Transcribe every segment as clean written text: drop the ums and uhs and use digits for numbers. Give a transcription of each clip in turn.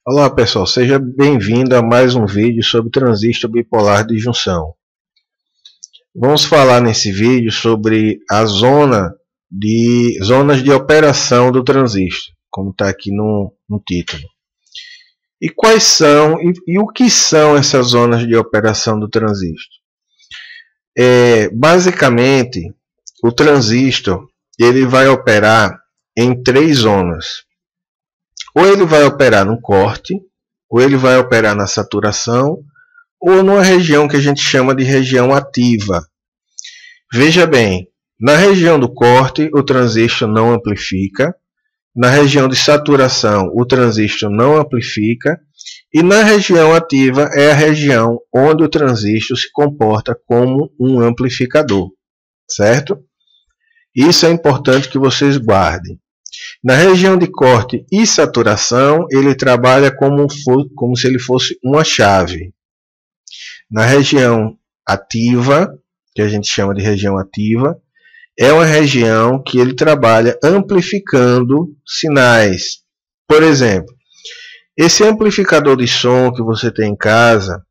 Olá pessoal, seja bem-vindo a mais um vídeo sobre transistor bipolar de junção. Vamos falar nesse vídeo sobre a zonas de operação do transistor, como está aqui no título. E quais são e o que são essas zonas de operação do transistor? Basicamente, o transistor ele vai operar em três zonas. Ou ele vai operar no corte, ou ele vai operar na saturação, ou numa região que a gente chama de região ativa. Veja bem, na região do corte o transistor não amplifica, na região de saturação o transistor não amplifica, e na região ativa é a região onde o transistor se comporta como um amplificador, certo? Isso é importante que vocês guardem. Na região de corte e saturação, ele trabalha como se ele fosse uma chave. Na região ativa, que a gente chama de região ativa, é uma região que ele trabalha amplificando sinais. Por exemplo, esse amplificador de som que você tem em casa,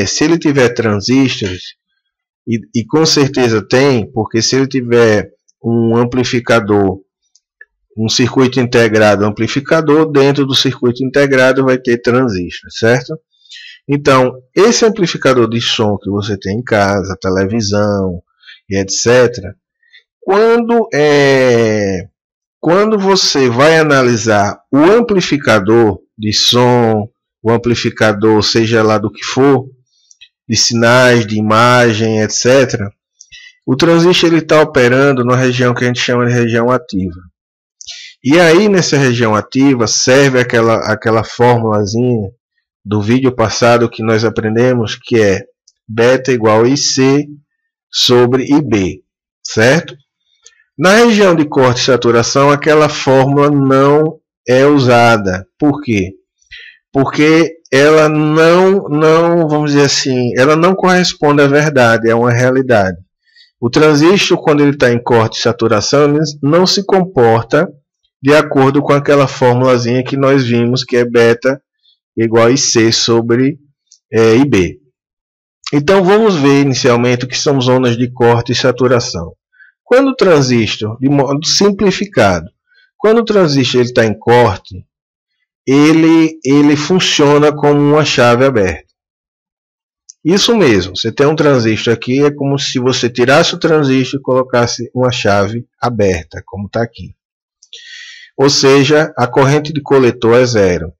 se ele tiver transistores, e com certeza tem, porque se ele tiver um amplificador, um circuito integrado amplificador, dentro do circuito integrado vai ter transistor, certo? Então, esse amplificador de som que você tem em casa, televisão e etc., quando você vai analisar o amplificador de som, o amplificador seja lá do que for, de sinais, de imagem, etc., o transistor está operando na região que a gente chama de região ativa. E aí, nessa região ativa, serve aquela formulazinha do vídeo passado que nós aprendemos, que é beta igual a IC sobre IB, certo? Na região de corte e saturação, aquela fórmula não é usada. Por quê? Porque ela não, vamos dizer assim, ela não corresponde à verdade, é uma realidade. O transistor, quando ele está em corte e saturação, ele não se comporta de acordo com aquela formulazinha que nós vimos, que é beta igual a IC sobre IB. Então, vamos ver inicialmente o que são zonas de corte e saturação. Quando o transistor, de modo simplificado, quando o transistor está em corte, ele funciona como uma chave aberta. Isso mesmo, você tem um transistor aqui, é como se você tirasse o transistor e colocasse uma chave aberta, como está aqui. Ou seja, a corrente de coletor é zero.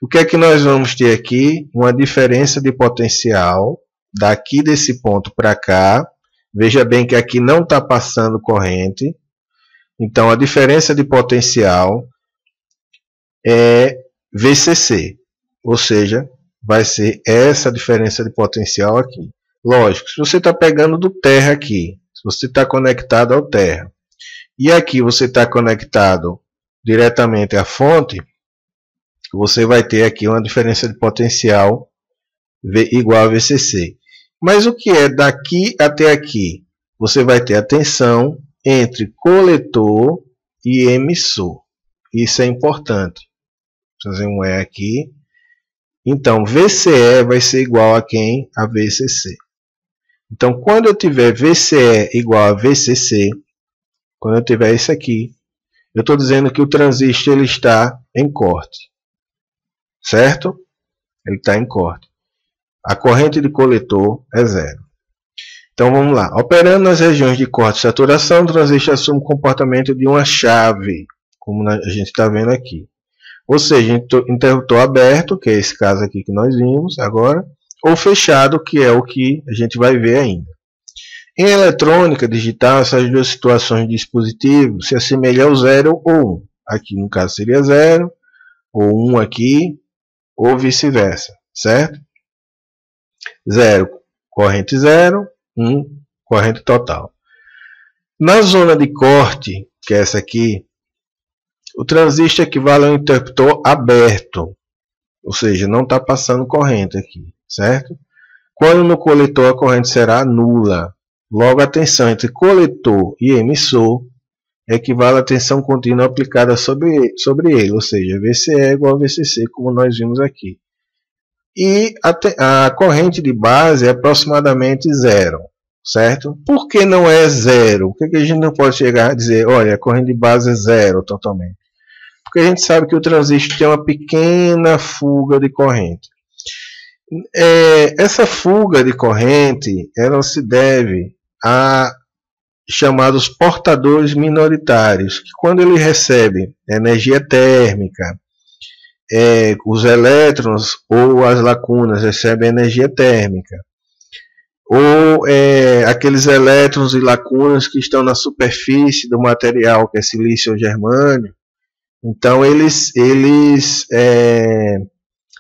O que é que nós vamos ter aqui? Uma diferença de potencial daqui desse ponto para cá. Veja bem que aqui não está passando corrente. Então, a diferença de potencial é VCC, ou seja, vai ser essa diferença de potencial aqui. Lógico, se você está pegando do terra aqui, se você está conectado ao terra, e aqui você está conectado diretamente à fonte, você vai ter aqui uma diferença de potencial igual a VCC. Mas o que é daqui até aqui? Você vai ter a tensão entre coletor e emissor. Isso é importante. Vou fazer um E aqui. Então, VCE vai ser igual a quem? A VCC. Então, quando eu tiver VCE igual a VCC, quando eu tiver isso aqui, eu estou dizendo que o transistor ele está em corte. Certo? Ele está em corte. A corrente de coletor é zero. Então, vamos lá. Operando nas regiões de corte e saturação, o transistor assume o comportamento de uma chave, como a gente está vendo aqui. Ou seja, interruptor aberto, que é esse caso aqui que nós vimos agora, ou fechado, que é o que a gente vai ver ainda. Em eletrônica digital, essas duas situações de dispositivo se assemelham ao 0 ou 1. Aqui no caso seria 0, ou 1 aqui, ou vice-versa, certo? 0, corrente 0, 1, corrente total. Na zona de corte, que é essa aqui, o transistor equivale a um interruptor aberto, ou seja, não está passando corrente aqui, certo? Quando no coletor a corrente será nula. Logo, a tensão entre coletor e emissor equivale à tensão contínua aplicada sobre ele, ou seja, VCE é igual a VCC, como nós vimos aqui. E a corrente de base é aproximadamente zero, certo? Por que não é zero? Por que a gente não pode chegar a dizer, olha, a corrente de base é zero totalmente? Porque a gente sabe que o transistor tem uma pequena fuga de corrente. Essa fuga de corrente, ela se deve a chamados portadores minoritários, que quando ele recebe energia térmica, os elétrons ou as lacunas recebem energia térmica, ou aqueles elétrons e lacunas que estão na superfície do material, que é silício ou germânio, então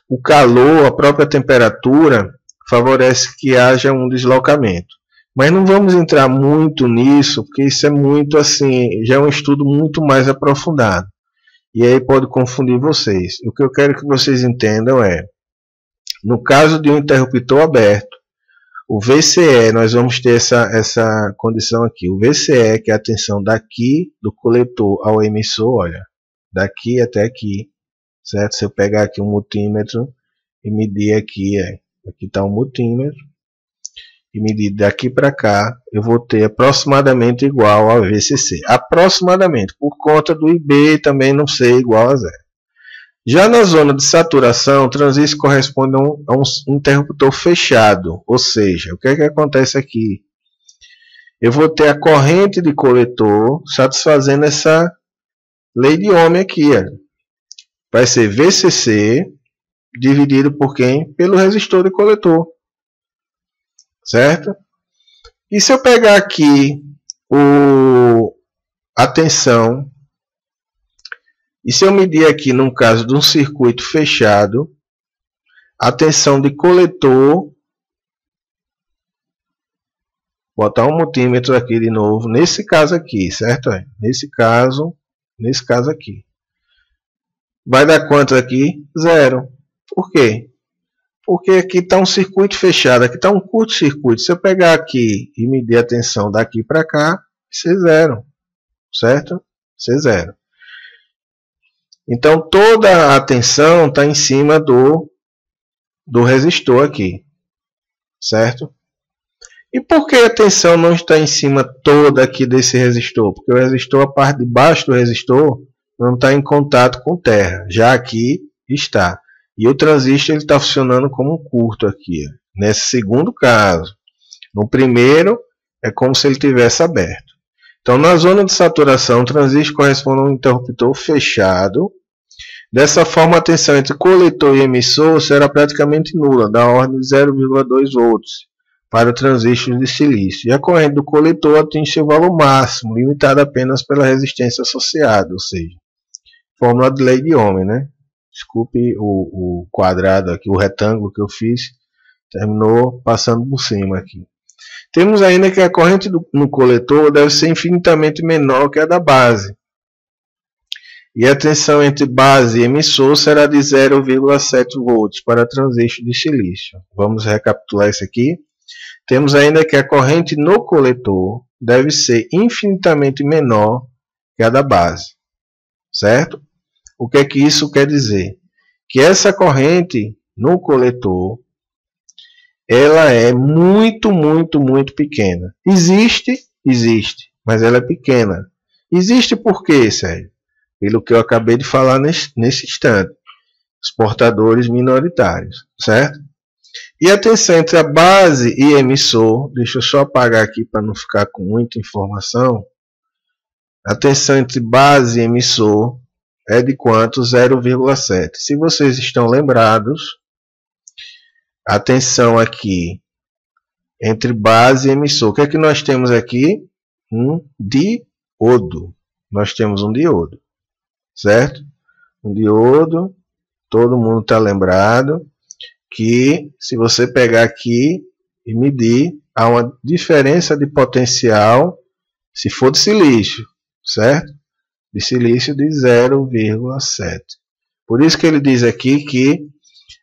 o calor, a própria temperatura, favorece que haja um deslocamento. Mas não vamos entrar muito nisso, porque isso é muito assim, já é um estudo muito mais aprofundado. E aí pode confundir vocês. O que eu quero que vocês entendam é, no caso de um interruptor aberto, o VCE, nós vamos ter essa condição aqui. O VCE, que é a tensão daqui do coletor ao emissor, olha, daqui até aqui, certo? Se eu pegar aqui um multímetro e medir aqui, aqui está um multímetro, e medir daqui para cá, eu vou ter aproximadamente igual ao VCC. Aproximadamente, por conta do IB também não ser igual a zero. Já na zona de saturação, o transistor corresponde a um interruptor fechado, ou seja, o que é que acontece aqui? Eu vou ter a corrente de coletor satisfazendo essa lei de Ohm aqui. Vai ser VCC dividido por quem? Pelo resistor de coletor. Certo? E se eu pegar aqui a tensão, e se eu medir aqui, no caso de um circuito fechado, a tensão de coletor, botar um multímetro aqui de novo, nesse caso aqui, certo? Nesse caso aqui. Vai dar quanto aqui? Zero. Por quê? Porque aqui está um circuito fechado, aqui está um curto-circuito. Se eu pegar aqui e medir a tensão daqui para cá, isso é zero, certo? Isso é zero. Então, toda a tensão está em cima do resistor aqui, certo? E por que a tensão não está em cima toda aqui desse resistor? Porque o resistor, a parte de baixo do resistor, não está em contato com terra. Já aqui está. E o transistor está funcionando como um curto aqui, nesse segundo caso. No primeiro, é como se ele tivesse aberto. Então, na zona de saturação, o transistor corresponde a um interruptor fechado. Dessa forma, a tensão entre coletor e emissor será praticamente nula, da ordem de 0,2 volts, para o transistor de silício. E a corrente do coletor atinge seu valor máximo, limitado apenas pela resistência associada, ou seja, fórmula de lei de Ohm, né? Desculpe o quadrado aqui, o retângulo que eu fiz, terminou passando por cima aqui. Temos ainda que a corrente no coletor deve ser infinitamente menor que a da base. E a tensão entre base e emissor será de 0,7 volts para transistor de silício. Vamos recapitular isso aqui. Temos ainda que a corrente no coletor deve ser infinitamente menor que a da base. Certo? O que é que isso quer dizer? Que essa corrente no coletor, ela é muito, muito, muito pequena. Existe, mas ela é pequena. Existe por quê, Sérgio? Pelo que eu acabei de falar nesse instante. Os portadores minoritários, certo? E a tensão entre a base e emissor, deixa eu só apagar aqui para não ficar com muita informação. A tensão entre base e emissor é de quanto? 0,7. Se vocês estão lembrados, a tensão aqui entre base e emissor, o que é que nós temos aqui? Um diodo. Nós temos um diodo, certo? Um diodo, todo mundo está lembrado que se você pegar aqui e medir, há uma diferença de potencial se for de silício, certo? De silício de 0,7. Por isso que ele diz aqui que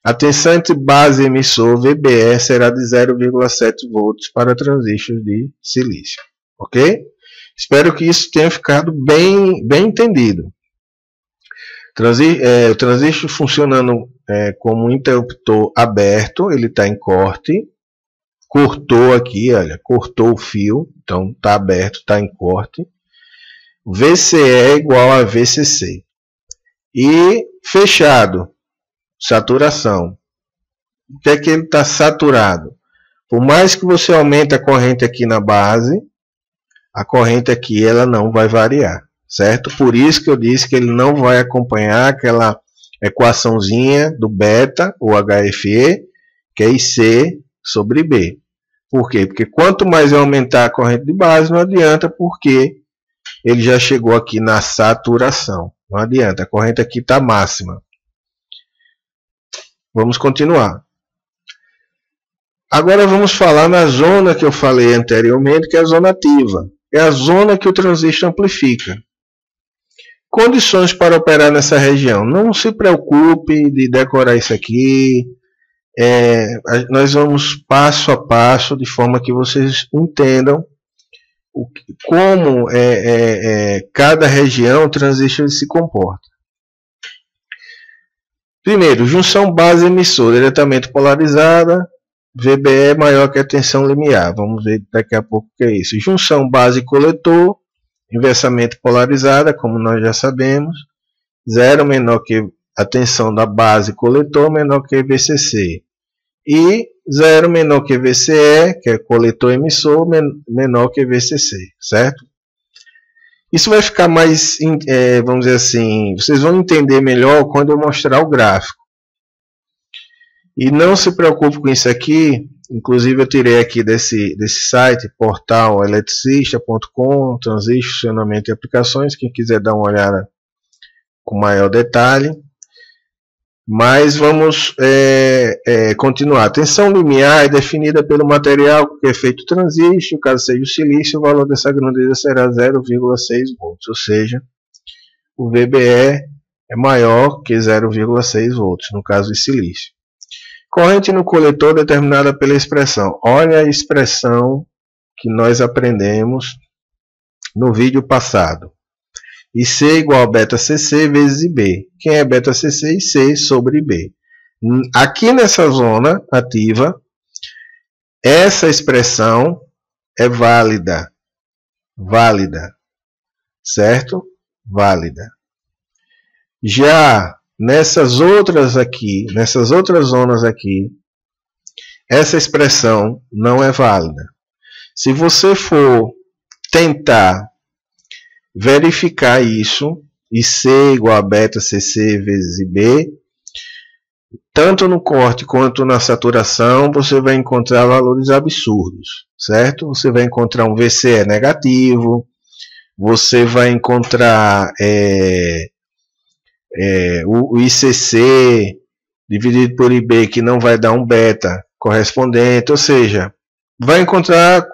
a tensão entre base e emissor, VBE, será de 0,7 volts para transistores de silício. Ok? Espero que isso tenha ficado bem entendido. O transistor funcionando como um interruptor aberto, ele está em corte. Cortou aqui, olha, cortou o fio, então está aberto, está em corte. VCE é igual a VCC. E fechado, saturação. O que é que ele está saturado? Por mais que você aumente a corrente aqui na base, a corrente aqui ela não vai variar, certo? Por isso que eu disse que ele não vai acompanhar aquela equaçãozinha do beta, o HFE, que é IC sobre B. Por quê? Porque quanto mais eu aumentar a corrente de base, não adianta, porque ele já chegou aqui na saturação. Não adianta, a corrente aqui está máxima. Vamos continuar. Agora vamos falar na zona que eu falei anteriormente, que é a zona ativa. É a zona que o transistor amplifica. Condições para operar nessa região. Não se preocupe de decorar isso aqui. Nós vamos passo a passo, de forma que vocês entendam como cada região o transistor se comporta. Primeiro, junção base-emissor diretamente polarizada. VBE é maior que a tensão limiar. Vamos ver daqui a pouco o que é isso. Junção base-coletor, inversamente polarizada, como nós já sabemos. 0 menor que a tensão da base-coletor, menor que VCC. E 0 menor que VCE, que é coletor-emissor, menor que VCC, certo? Isso vai ficar mais, vamos dizer assim, vocês vão entender melhor quando eu mostrar o gráfico. E não se preocupe com isso aqui, inclusive eu tirei aqui desse site, portaleletricista.com, transistor, funcionamento e aplicações, quem quiser dar uma olhada com maior detalhe. Mas vamos continuar. A tensão limiar é definida pelo material que é feito o transistor, caso seja o silício, o valor dessa grandeza será 0,6 volts, ou seja, o VBE é maior que 0,6 volts, no caso de silício. Corrente no coletor determinada pela expressão. Olha a expressão que nós aprendemos no vídeo passado. IC igual a beta CC vezes IB. Quem é beta CC? IC sobre IB. Aqui nessa zona ativa, essa expressão é válida. Válida. Certo? Válida. Já nessas outras aqui, nessas outras zonas aqui, essa expressão não é válida. Se você for tentar verificar isso, IC igual a beta CC vezes IB, tanto no corte quanto na saturação, você vai encontrar valores absurdos, certo? Você vai encontrar um VCE negativo, você vai encontrar o ICC dividido por IB, que não vai dar um beta correspondente, ou seja, vai encontrar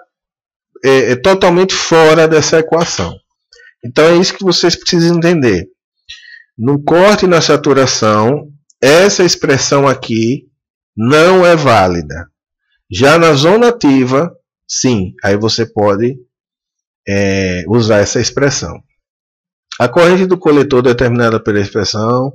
totalmente fora dessa equação. Então é isso que vocês precisam entender. No corte e na saturação, essa expressão aqui não é válida. Já na zona ativa, sim, aí você pode usar essa expressão. A corrente do coletor determinada pela expressão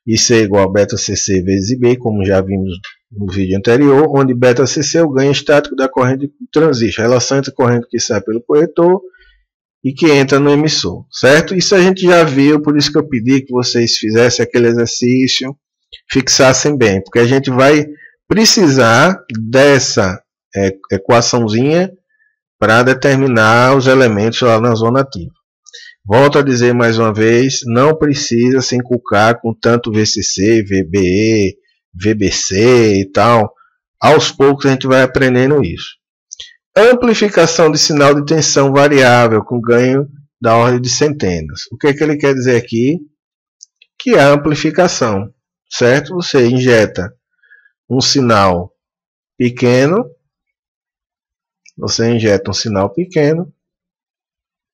IC igual a beta CC vezes IB, como já vimos no vídeo anterior, onde beta CC é o ganho estático da corrente do transistor, a relação entre a corrente que sai pelo coletor e que entra no emissor, certo? Isso a gente já viu, por isso que eu pedi que vocês fizessem aquele exercício, fixassem bem, porque a gente vai precisar dessa equaçãozinha para determinar os elementos lá na zona ativa. Volto a dizer mais uma vez, não precisa se inculcar com tanto VCC, VBE, VBC e tal. Aos poucos a gente vai aprendendo isso. Amplificação de sinal de tensão variável com ganho da ordem de centenas. O que é que ele quer dizer aqui? Que é a amplificação, certo? Você injeta um sinal pequeno,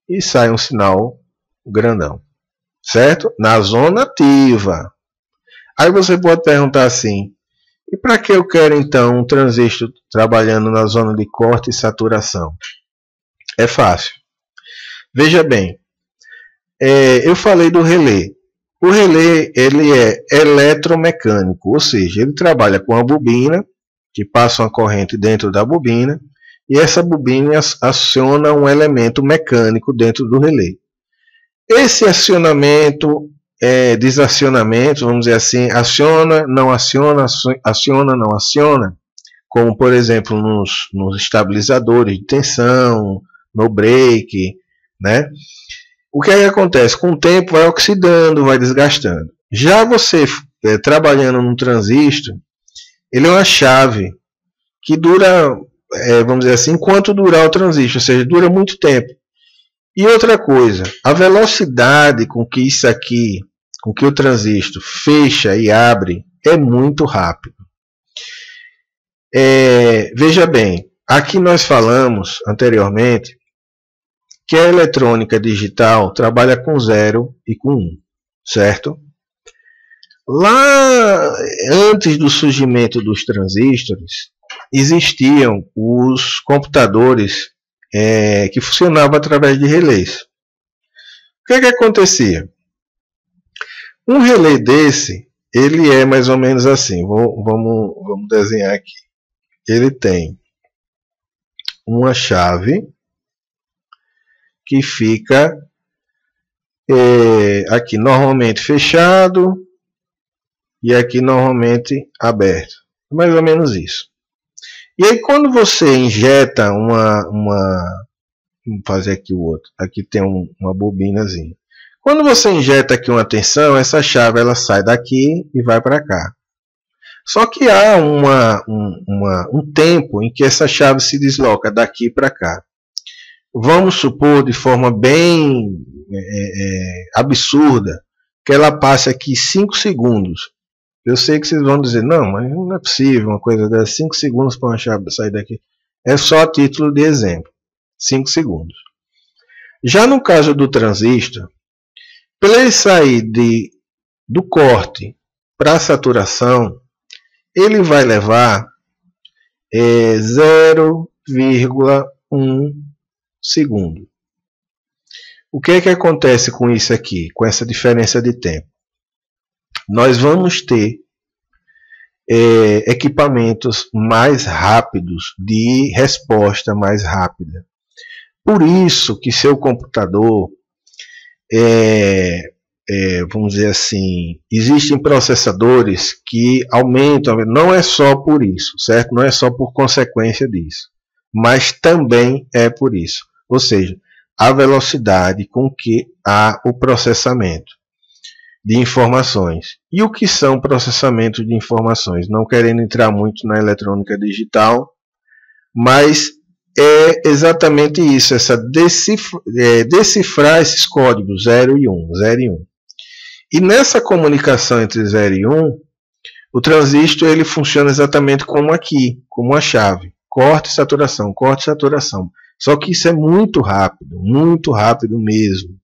e sai um sinal grandão, certo? Na zona ativa. Aí você pode perguntar assim, e para que eu quero então um transistor trabalhando na zona de corte e saturação? É fácil. Veja bem, eu falei do relé. O relé ele é eletromecânico, ou seja, ele trabalha com a bobina, que passa uma corrente dentro da bobina, e essa bobina aciona um elemento mecânico dentro do relé. Esse acionamento, desacionamento, vamos dizer assim, aciona, não aciona, aciona, não aciona, como por exemplo nos estabilizadores de tensão, no break, né? O que é que acontece? Com o tempo vai oxidando, vai desgastando. Já você trabalhando num transistor, ele é uma chave que dura, vamos dizer assim, enquanto durar o transistor, ou seja, dura muito tempo. E outra coisa, a velocidade com que isso aqui, com que o transistor fecha e abre, é muito rápido. Veja bem, aqui nós falamos anteriormente que a eletrônica digital trabalha com 0 e com 1, certo? Lá, antes do surgimento dos transistores, existiam os computadores que funcionavam através de relés. O que é que acontecia? Um relé desse, ele é mais ou menos assim, vamos desenhar aqui. Ele tem uma chave que fica aqui normalmente fechado e aqui normalmente aberto. Mais ou menos isso. E aí quando você injeta vamos fazer aqui o outro. Aqui tem uma bobinazinha. Quando você injeta aqui uma tensão, essa chave ela sai daqui e vai para cá. Só que há um tempo em que essa chave se desloca daqui para cá. Vamos supor de forma bem absurda que ela passe aqui 5 segundos. Eu sei que vocês vão dizer, não, mas não é possível uma coisa dessa, 5 segundos para uma chave sair daqui. É só a título de exemplo, 5 segundos. Já no caso do transistor, para ele sair do corte para a saturação, ele vai levar 0,1 segundo. O que é que acontece com isso aqui, com essa diferença de tempo? Nós vamos ter equipamentos mais rápidos, de resposta mais rápida. Por isso que seu computador, vamos dizer assim, existem processadores que aumentam, não é só por isso, certo? Não é só por consequência disso, mas também é por isso. Ou seja, a velocidade com que há o processamento de informações. E o que são processamentos de informações? Não querendo entrar muito na eletrônica digital, mas é exatamente isso, decifrar esses códigos 0 e 1, 0 e 1. E nessa comunicação entre 0 e 1, o transistor ele funciona exatamente como aqui, como a chave. Corte e saturação, corte e saturação. Só que isso é muito rápido mesmo.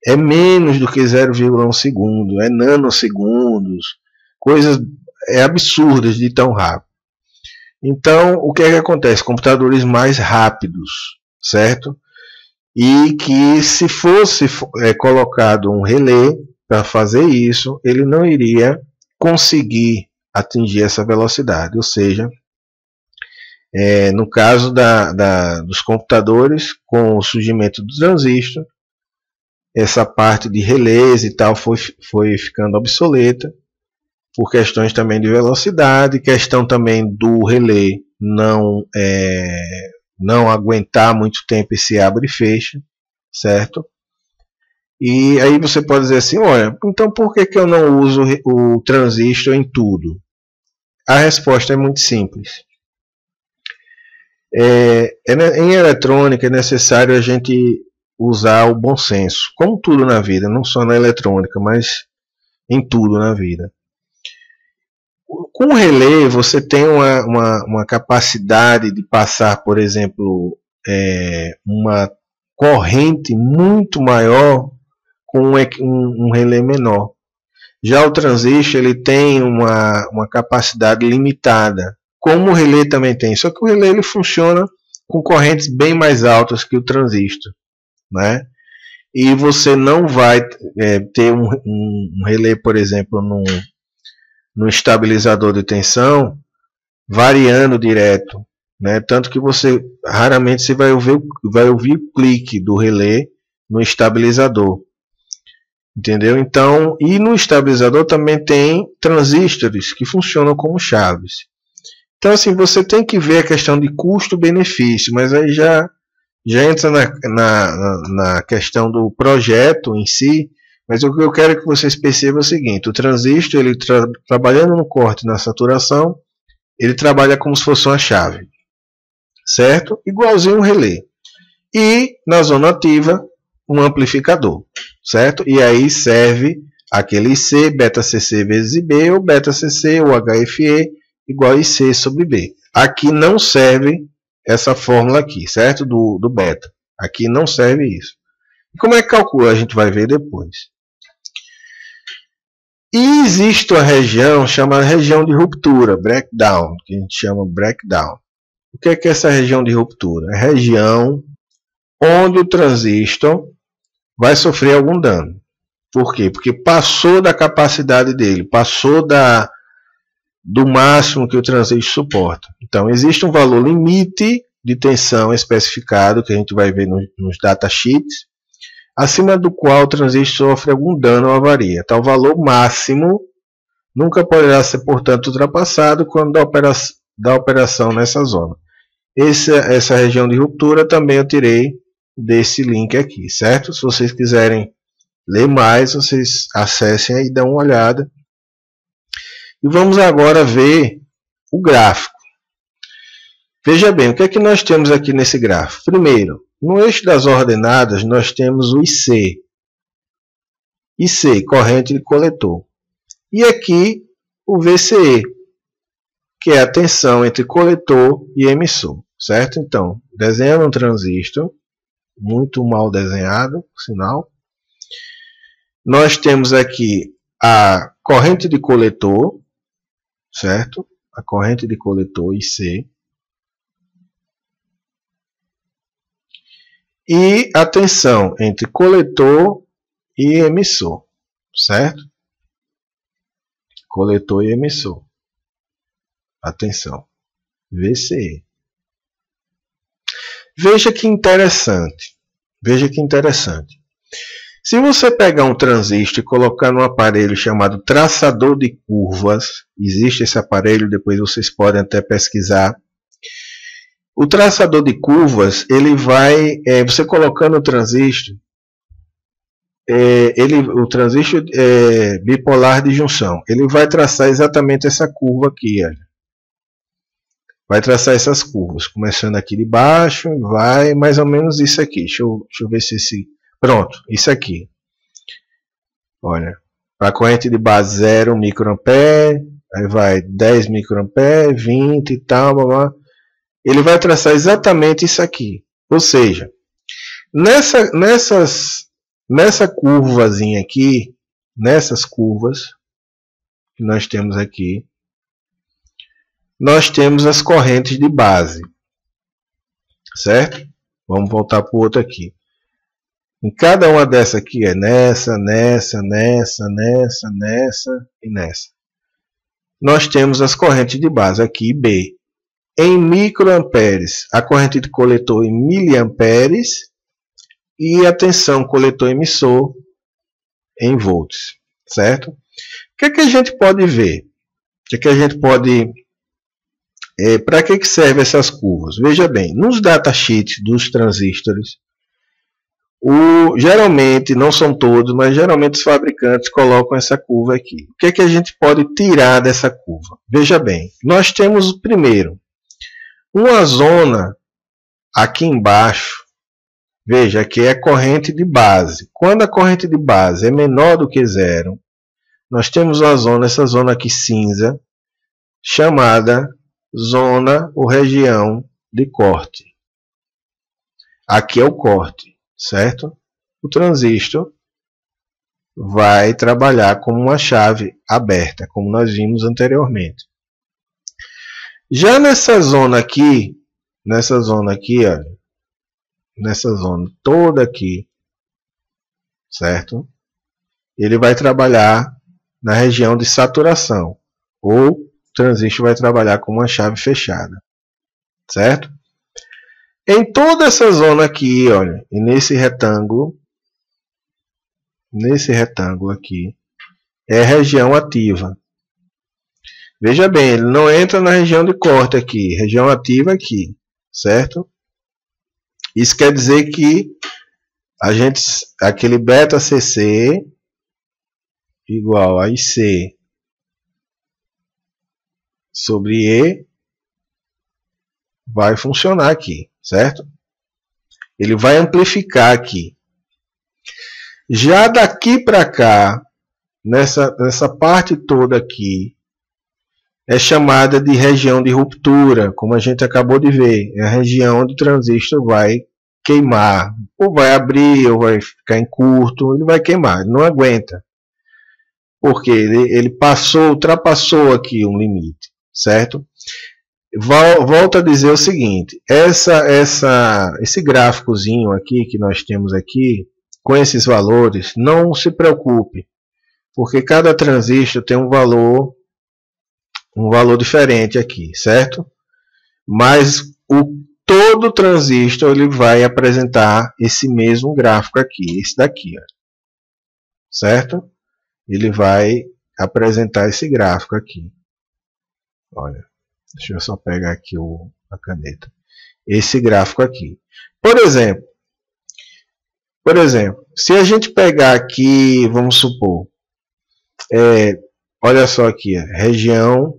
É menos do que 0,1 segundo, é nanosegundos, coisas absurdas de tão rápido. Então, o que é que acontece? Computadores mais rápidos, certo? E que se fosse colocado um relé para fazer isso, ele não iria conseguir atingir essa velocidade. Ou seja, no caso dos computadores, com o surgimento do transistor, essa parte de relés e tal foi ficando obsoleta por questões também de velocidade, questão também do relé não aguentar muito tempo esse abre e fecha, certo? E aí você pode dizer assim, olha, então por que eu não uso o transistor em tudo? A resposta é muito simples. Em eletrônica é necessário a gente usar o bom senso, como tudo na vida, não só na eletrônica, mas em tudo na vida. Com o relé você tem uma capacidade de passar, por exemplo, uma corrente muito maior com um relé menor. Já o transistor ele tem uma capacidade limitada, como o relé também tem, só que o relé ele funciona com correntes bem mais altas que o transistor, né? e você não vai ter um relé, por exemplo, no estabilizador de tensão variando direto, né? Tanto que você raramente você vai ouvir o clique do relé no estabilizador, entendeu? Então, e no estabilizador também tem transistores que funcionam como chaves. Então, assim, você tem que ver a questão de custo-benefício, mas aí já entra na questão do projeto em si. Mas o que eu quero que vocês percebam é o seguinte: o transistor, ele trabalhando no corte e na saturação, ele trabalha como se fosse uma chave, certo? Igualzinho um relé. E na zona ativa, um amplificador, certo? E aí serve aquele IC, beta CC vezes IB, ou beta CC ou HFE igual a IC sobre B. Aqui não serve essa fórmula aqui, certo? Do beta. Aqui não serve isso. E como é que calcula? A gente vai ver depois. E existe uma região chamada região de ruptura, breakdown, que a gente chama breakdown. O que é essa região de ruptura? É a região onde o transistor vai sofrer algum dano. Por quê? Porque passou da capacidade dele, passou do máximo que o transistor suporta. Então, existe um valor limite de tensão especificado, que a gente vai ver nos datasheets, acima do qual o transistor sofre algum dano ou avaria. Tal valor máximo nunca poderá ser, portanto, ultrapassado quando da operação nessa zona. Essa região de ruptura também eu tirei desse link aqui, certo? Se vocês quiserem ler mais, vocês acessem aí e dão uma olhada. E vamos agora ver o gráfico. Veja bem, o que é que nós temos aqui nesse gráfico? Primeiro, no eixo das ordenadas, nós temos o IC. IC, corrente de coletor. E aqui o VCE, que é a tensão entre coletor e emissor, certo? Então, desenhando um transistor, muito mal desenhado, por sinal. Nós temos aqui a corrente de coletor, certo? A corrente de coletor IC. E a tensão entre coletor e emissor, certo? Coletor e emissor. Atenção. VCE. Veja que interessante. Veja que interessante. Se você pegar um transistor e colocar num aparelho chamado traçador de curvas, existe esse aparelho, depois vocês podem até pesquisar. O traçador de curvas, ele vai, você colocando o transistor, o transistor bipolar de junção, ele vai traçar exatamente essa curva aqui, olha. Vai traçar essas curvas, começando aqui de baixo, vai mais ou menos isso aqui. Deixa eu ver se esse... Pronto, isso aqui. Olha, para a corrente de base 0 microampere, aí vai 10 microampere, 20 e tal, blá, blá. Ele vai traçar exatamente isso aqui. Ou seja, nessa curvazinha aqui, nessas curvas que nós temos aqui, nós temos as correntes de base, certo? Vamos voltar para o outro aqui. Em cada uma dessa aqui é nessa e nessa. Nós temos as correntes de base aqui, B. Em microamperes, a corrente de coletor em miliamperes e a tensão coletor-emissor em volts, certo? O que é que a gente pode ver? O que é que a gente pode... para que servem essas curvas? Veja bem, nos datasheets dos transistores, geralmente, não são todos, mas geralmente os fabricantes colocam essa curva aqui. O que é que a gente pode tirar dessa curva? Veja bem, nós temos primeiro uma zona aqui embaixo. Veja, aqui é a corrente de base. Quando a corrente de base é menor do que zero, nós temos uma zona, essa zona aqui cinza, chamada zona ou região de corte. Aqui é o corte, certo? O transistor vai trabalhar como uma chave aberta, como nós vimos anteriormente. Já nessa zona aqui, olha, nessa zona toda aqui, certo? Ele vai trabalhar na região de saturação, ou o transistor vai trabalhar com uma chave fechada, certo? Em toda essa zona aqui, olha, e nesse retângulo aqui, é região ativa. Veja bem, ele não entra na região de corte aqui, região ativa aqui, certo? Isso quer dizer que aquele beta CC igual a IC sobre E vai funcionar aqui, certo? Ele vai amplificar aqui. Já daqui para cá, nessa parte toda aqui, é chamada de região de ruptura, como a gente acabou de ver. É a região onde o transistor vai queimar, ou vai abrir, ou vai ficar em curto, ele vai queimar, ele não aguenta. Porque ele ultrapassou aqui um limite, certo? Volto a dizer o seguinte, esse gráficozinho aqui que nós temos aqui, com esses valores, não se preocupe, porque cada transistor tem um valor diferente aqui, certo? Mas todo transistor ele vai apresentar esse mesmo gráfico aqui, esse daqui, ó, certo? Ele vai apresentar esse gráfico aqui. Olha, deixa eu só pegar aqui a caneta. Esse gráfico aqui. Por exemplo, se a gente pegar aqui, vamos supor, olha só aqui, região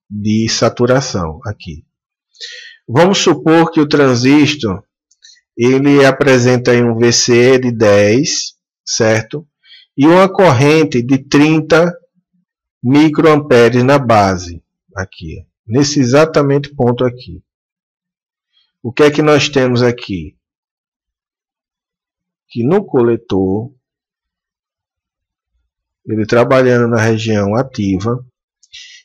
de saturação aqui. Vamos supor que o transistor ele apresenta aí um VCE de 10, certo? E uma corrente de 30 microamperes na base, aqui, nesse exatamente ponto aqui. O que é que nós temos aqui? Que no coletor, ele trabalhando na região ativa,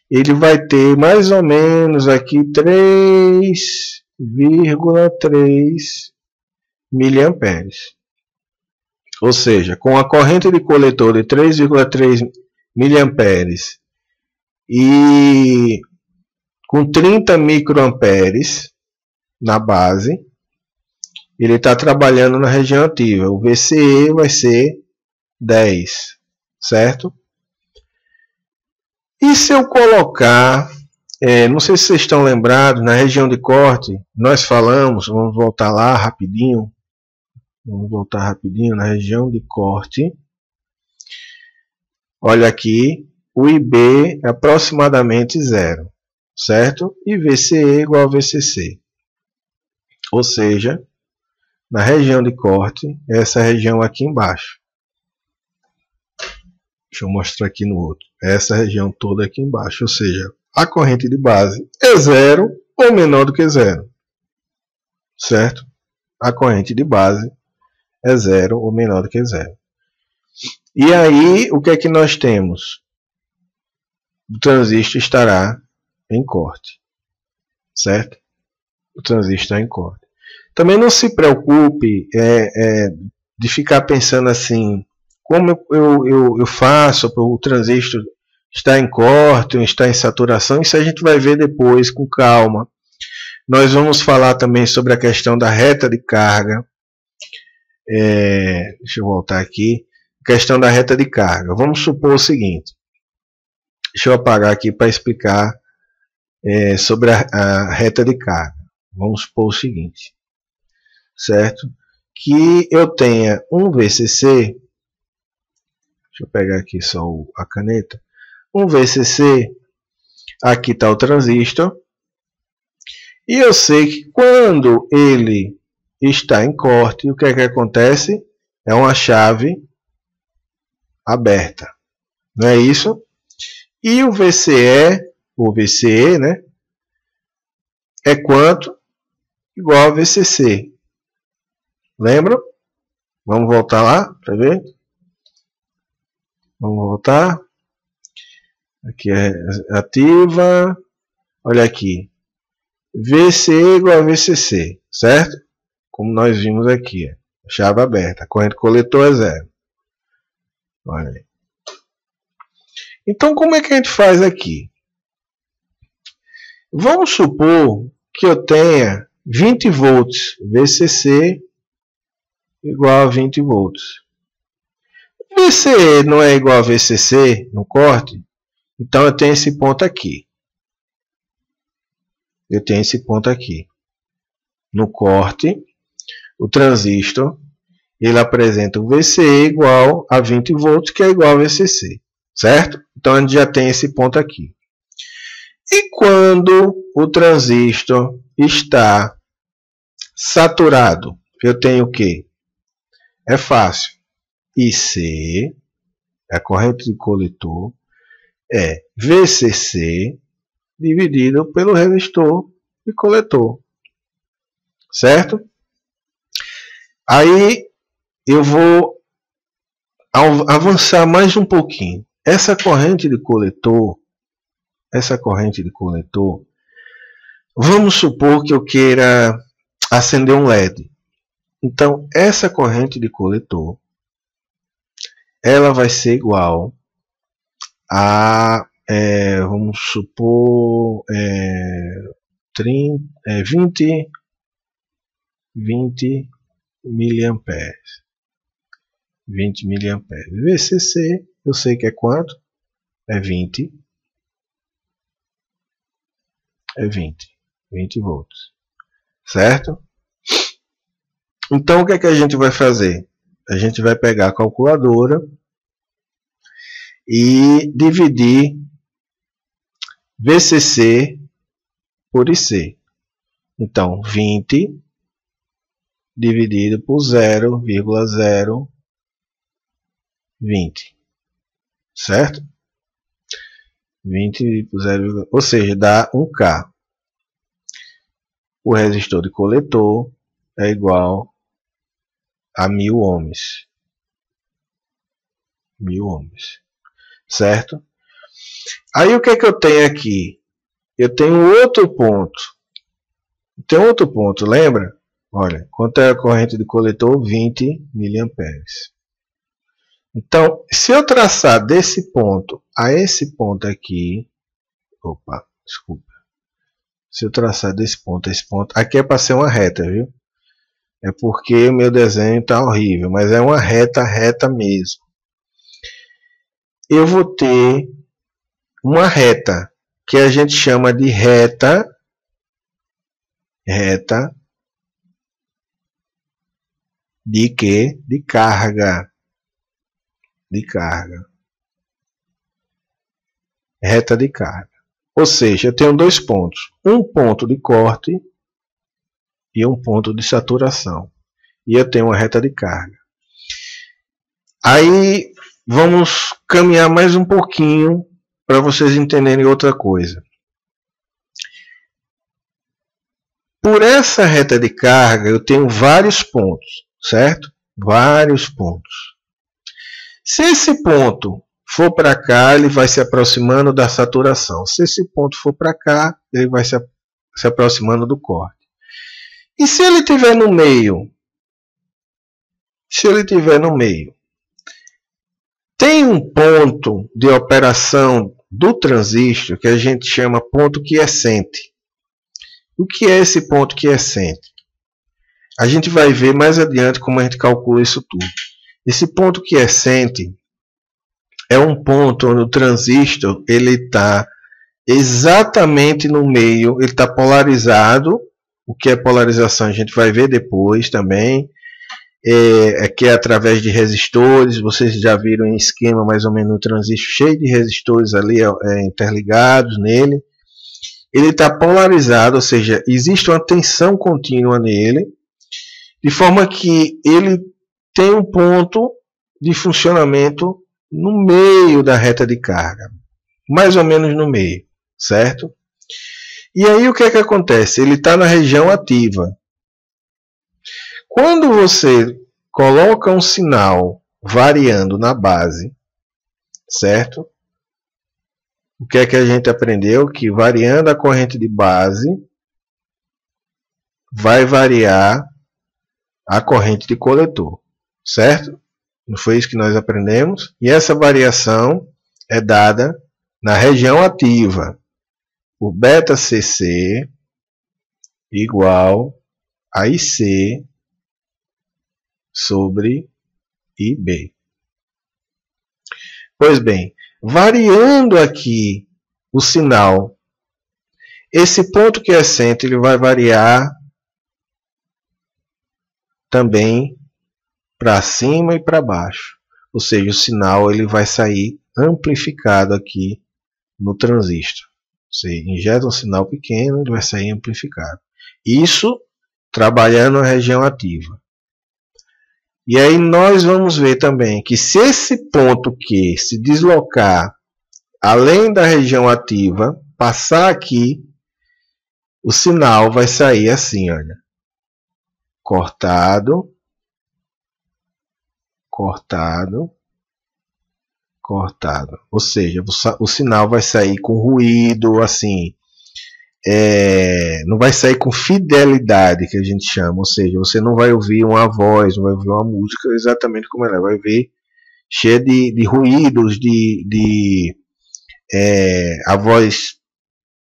ele vai ter mais ou menos aqui 3,3 miliamperes. Ou seja, com a corrente de coletor de 3,3 miliamperes e com 30 microamperes na base, ele está trabalhando na região ativa. O VCE vai ser 10, certo? E se eu colocar, não sei se vocês estão lembrados, na região de corte, nós falamos, vamos voltar lá rapidinho, na região de corte. Olha aqui, o IB é aproximadamente 0, certo? E VCE igual a VCC. Ou seja, na região de corte, essa região aqui embaixo. Deixa eu mostrar aqui no outro. Essa região toda aqui embaixo. Ou seja, a corrente de base é 0 ou menor do que 0. Certo? A corrente de base é 0 ou menor do que 0. E aí, o que é que nós temos? O transistor estará em corte. Certo? O transistor está em corte. Também não se preocupe de ficar pensando assim, como eu faço para o transistor estar em corte ou estar em saturação. Isso a gente vai ver depois com calma. Nós vamos falar também sobre a questão da reta de carga. Deixa eu voltar aqui. Questão da reta de carga. Vamos supor o seguinte. Deixa eu apagar aqui para explicar sobre a reta de carga. Vamos supor o seguinte. Certo? Que eu tenha um VCC. Deixa eu pegar aqui só a caneta. Um VCC. Aqui está o transistor. E eu sei que quando ele está em corte, o que é que acontece? É uma chave aberta. Não é isso? E o VCE, né? É quanto? Igual a VCC. Lembram? Vamos voltar lá para ver? Vamos voltar. Aqui é ativa. Olha aqui. VCE igual a VCC, certo? Como nós vimos aqui. chave aberta. A corrente coletor é 0. Olha aí. Então, como é que a gente faz aqui? Vamos supor que eu tenha 20 volts, VCC igual a 20 volts. VCE não é igual a VCC no corte? Então eu tenho esse ponto aqui. Eu tenho esse ponto aqui. No corte, o transistor, ele apresenta o VCE igual a 20 volts, que é igual a VCC. Certo? Então a gente já tem esse ponto aqui. E quando o transistor está saturado, eu tenho o quê? É fácil. IC, a corrente de coletor, é VCC dividido pelo resistor de coletor. Certo? Aí eu vou avançar mais um pouquinho. Essa corrente de coletor, vamos supor que eu queira acender um LED. Então, essa corrente de coletor, ela vai ser igual a, vamos supor, 20 miliamperes. 20 miliamperes. VCC, eu sei que é quanto? É 20. É 20 volts. Certo? Então, o que é que a gente vai fazer? A gente vai pegar a calculadora e dividir VCC por IC. Então, 20 dividido por 0,020. Certo? 20 por 0, ou seja, dá 1K. O resistor de coletor é igual a 1000 ohms. 1000 ohms. Certo? Aí o que é que eu tenho aqui? Eu tenho outro ponto. Tem outro ponto, lembra? Olha, quanto é a corrente de coletor? 20 miliamperes. Então, se eu traçar desse ponto a esse ponto aqui, opa, desculpa. Se eu traçar desse ponto a esse ponto, aqui é para ser uma reta, viu? É porque o meu desenho está horrível, mas é uma reta mesmo. Eu vou ter uma reta que a gente chama de reta de quê? De carga. Reta de carga. Ou seja, eu tenho dois pontos. Um ponto de corte e um ponto de saturação. E eu tenho uma reta de carga. Aí vamos caminhar mais um pouquinho para vocês entenderem outra coisa. Por essa reta de carga eu tenho vários pontos, certo? Vários pontos. Se esse ponto for para cá, ele vai se aproximando da saturação. Se esse ponto for para cá, ele vai se aproximando do corte. E se ele estiver no meio? Se ele estiver no meio, tem um ponto de operação do transistor que a gente chama ponto quiescente. O que é esse ponto quiescente? A gente vai ver mais adiante como a gente calcula isso tudo. Esse ponto quiescente é um ponto onde o transistor está exatamente no meio, ele está polarizado. O que é polarização a gente vai ver depois também. Que é através de resistores. Vocês já viram em esquema mais ou menos o transistor cheio de resistores ali interligados nele. Ele está polarizado, ou seja, existe uma tensão contínua nele, de forma que ele tem um ponto de funcionamento no meio da reta de carga, mais ou menos no meio, certo? E aí o que é que acontece? Ele está na região ativa. Quando você coloca um sinal variando na base, certo? O que é que a gente aprendeu? Que variando a corrente de base, vai variar a corrente de coletor, certo? Não foi isso que nós aprendemos? E essa variação é dada na região ativa, por beta CC igual a IC sobre IB. Pois bem, variando aqui o sinal, esse ponto quiescente ele vai variar também para cima e para baixo. Ou seja, o sinal ele vai sair amplificado aqui no transistor. Você injeta um sinal pequeno, ele vai sair amplificado. Isso trabalhando a região ativa. E aí nós vamos ver também que se esse ponto Q se deslocar além da região ativa, passar aqui, o sinal vai sair assim, olha. Cortado, cortado, cortado. Ou seja, o sinal vai sair com ruído, assim, não vai sair com fidelidade, que a gente chama. Ou seja, você não vai ouvir uma voz, não vai ouvir uma música exatamente como ela é. Vai ver cheia de ruídos, a voz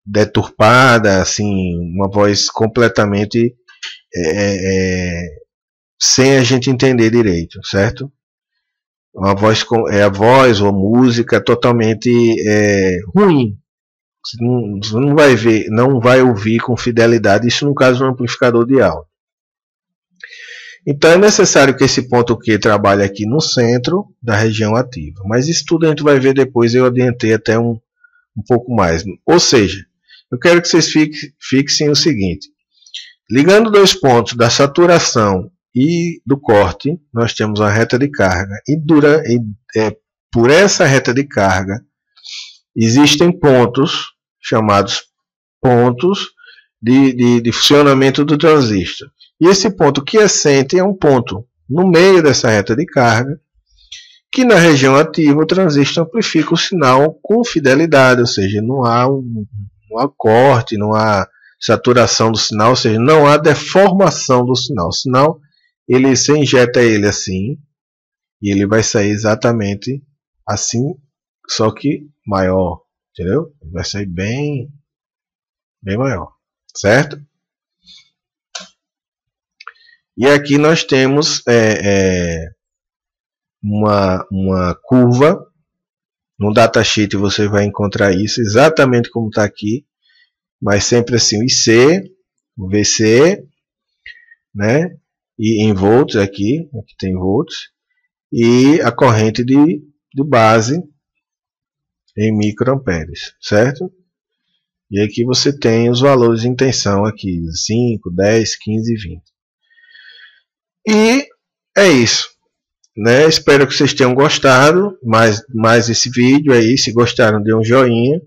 deturpada, assim, uma voz completamente sem a gente entender direito, certo? Uma voz a voz ou música totalmente ruim. Você não vai ver, não vai ouvir com fidelidade, isso no caso de um amplificador de áudio. Então é necessário que esse ponto Q trabalhe aqui no centro da região ativa. Mas isso tudo a gente vai ver depois, eu adiantei até um pouco mais. Ou seja, eu quero que vocês fixem o seguinte. Ligando dois pontos da saturação e do corte, nós temos uma reta de carga. E por essa reta de carga, existem pontos, chamados pontos de funcionamento do transistor. E esse ponto quiescente é um ponto no meio dessa reta de carga, que na região ativa o transistor amplifica o sinal com fidelidade, ou seja, não há corte, não há saturação do sinal, ou seja, não há deformação do sinal. O sinal, você injeta ele assim, e ele vai sair exatamente assim, só que maior, entendeu? Ele vai sair bem maior, certo? E aqui nós temos uma curva. No datasheet você vai encontrar isso exatamente como está aqui, mas sempre assim, o IC, o VC, né? E em volts aqui tem volts, e a corrente de base em microamperes, certo? E aqui você tem os valores de tensão aqui, 5, 10, 15 e 20. E é isso, né? Espero que vocês tenham gostado mais esse vídeo aí. Se gostaram, dê um joinha.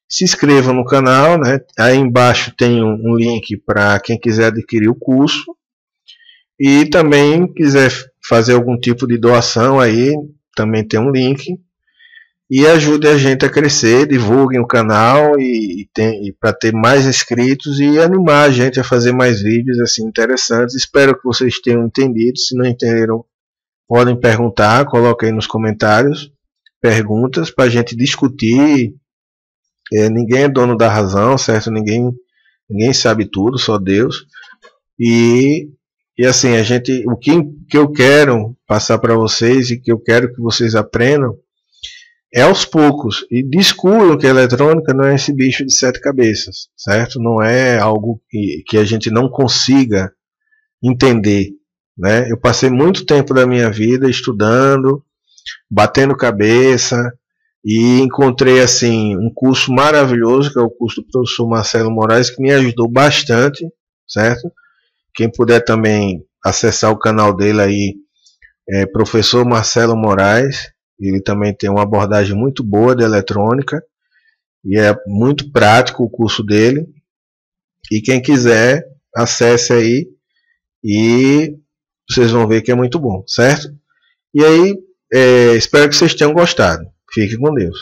Se inscrevam no canal, né? Aí embaixo tem um link para quem quiser adquirir o curso. E também quiser fazer algum tipo de doação aí, também tem um link. E ajude a gente a crescer, divulguem o canal e para ter mais inscritos e animar a gente a fazer mais vídeos assim interessantes. Espero que vocês tenham entendido. Se não entenderam, podem perguntar, coloquem aí nos comentários perguntas para a gente discutir. Ninguém é dono da razão, certo? Ninguém sabe tudo, só Deus. E assim, o que eu quero passar para vocês e que eu quero que vocês aprendam é aos poucos. E descubram que a eletrônica não é esse bicho de 7 cabeças, certo? Não é algo que a gente não consiga entender, né? Eu passei muito tempo da minha vida estudando, batendo cabeça, e encontrei assim um curso maravilhoso, que é o curso do professor Marcelo Moraes, que me ajudou bastante, certo? Quem puder também acessar o canal dele aí, professor Marcelo Moraes. Ele também tem uma abordagem muito boa de eletrônica e é muito prático o curso dele. E quem quiser, acesse aí e vocês vão ver que é muito bom, certo? E aí, espero que vocês tenham gostado. Fiquem com Deus.